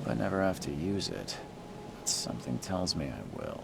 Hope I never have to use it, but something tells me I will.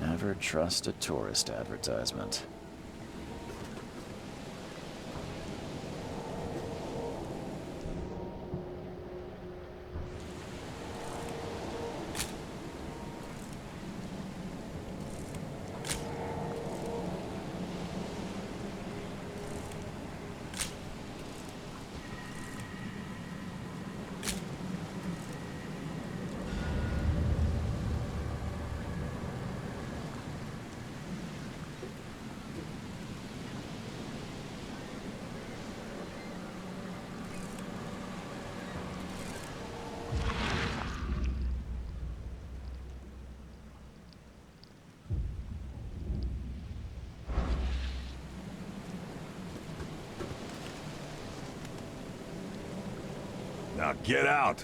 Never trust a tourist advertisement. Now get out!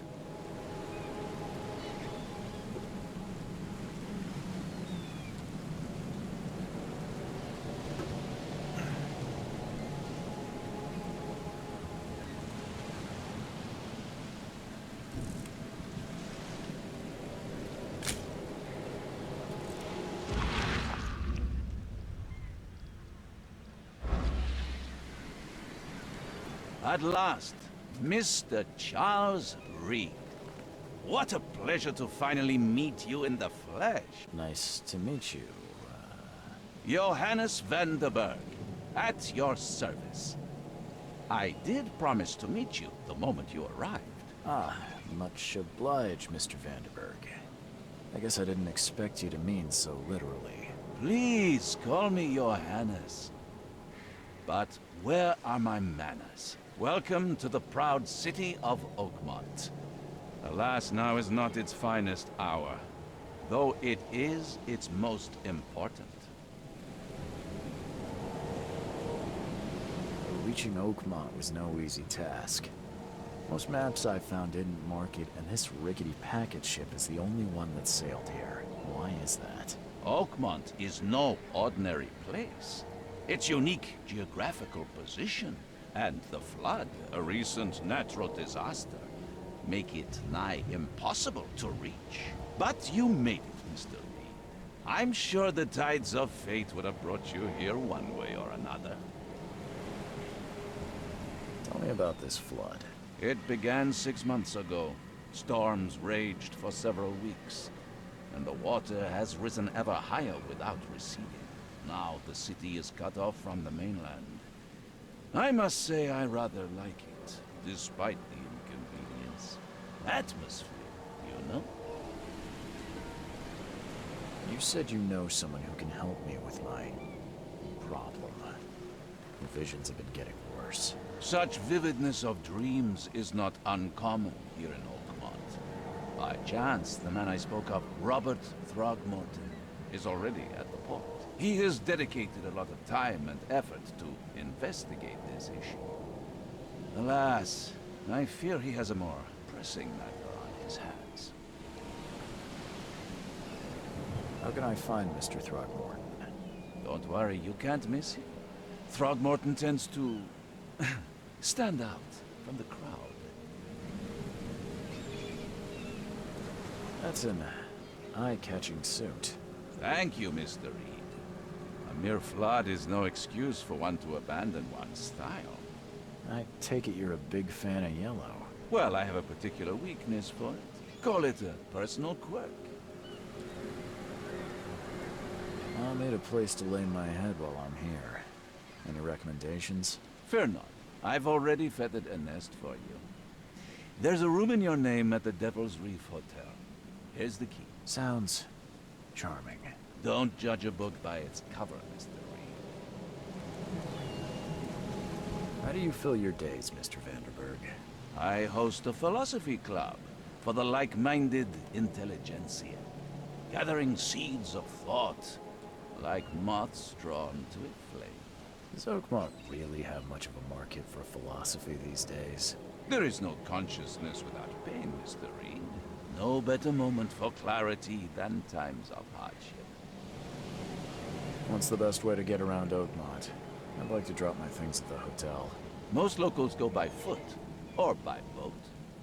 At last, Mr. Charles Reed. What a pleasure to finally meet you in the flesh. Nice to meet you. Johannes Vanderberg, at your service. I did promise to meet you the moment you arrived. Ah, much obliged, Mr. Vanderberg. I guess I didn't expect you to mean so literally. Please call me Johannes. But where are my manners? Welcome to the proud city of Oakmont. Alas, now is not its finest hour, though it is its most important. Reaching Oakmont was no easy task. Most maps I found didn't mark it, and this rickety packet ship is the only one that sailed here. Why is that? Oakmont is no ordinary place. Its unique geographical position and the flood, a recent natural disaster, make it nigh impossible to reach. But you made it, Mr. Reed. I'm sure the tides of fate would have brought you here one way or another. Tell me about this flood. It began 6 months ago. Storms raged for several weeks, and the water has risen ever higher without receding. Now the city is cut off from the mainland. I must say I rather like it, despite the inconvenience. Atmosphere, you know? You said you know someone who can help me with my problem. The visions have been getting worse. Such vividness of dreams is not uncommon here in Oakmont. By chance, the man I spoke of, Robert Throgmorton, is already at the port. He has dedicated a lot of time and effort to investigate this issue. Alas, I fear he has a more pressing matter on his hands. How can I find Mr. Throgmorton? Don't worry, you can't miss him. Throgmorton tends to stand out from the crowd. That's an eye-catching suit. Thank you, Mr. Reed. A mere flood is no excuse for one to abandon one's style. I take it you're a big fan of yellow. Well, I have a particular weakness for it. Call it a personal quirk. I'll need a place to lay my head while I'm here. Any recommendations? Fear not. I've already feathered a nest for you. There's a room in your name at the Devil's Reef Hotel. Here's the key. Sounds charming. Don't judge a book by its cover, Mr. Reed. How do you fill your days, Mr. Vanderberg? I host a philosophy club for the like-minded intelligentsia, gathering seeds of thought like moths drawn to a flame. Does Oakmont really have much of a market for philosophy these days? There is no consciousness without pain, Mr. Reed. No better moment for clarity than times of hardship. What's the best way to get around Oakmont? I'd like to drop my things at the hotel. Most locals go by foot, or by boat.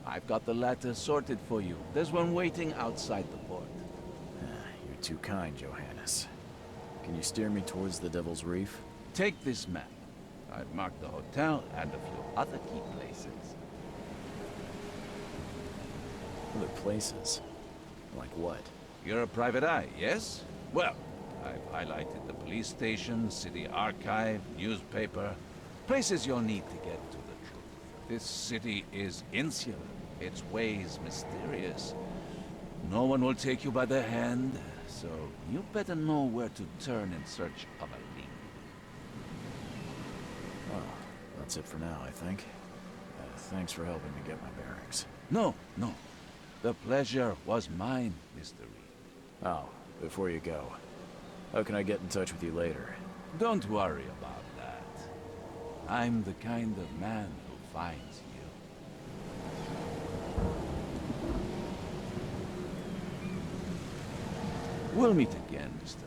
I've got the latter sorted for you. There's one waiting outside the port. You're too kind, Johannes. Can you steer me towards the Devil's Reef? Take this map. I've marked the hotel and a few other key places. Other places? Like what? You're a private eye, yes? Well, I've highlighted the police station, city archive, newspaper, places you'll need to get to the truth. This city is insular, its ways mysterious. No one will take you by the hand, so you better know where to turn in search of a lead. Well, that's it for now, I think. Thanks for helping me get my bearings. No. The pleasure was mine, Mr. Reed. Oh, before you go, how can I get in touch with you later? Don't worry about that. I'm the kind of man who finds you. We'll meet again, Mr.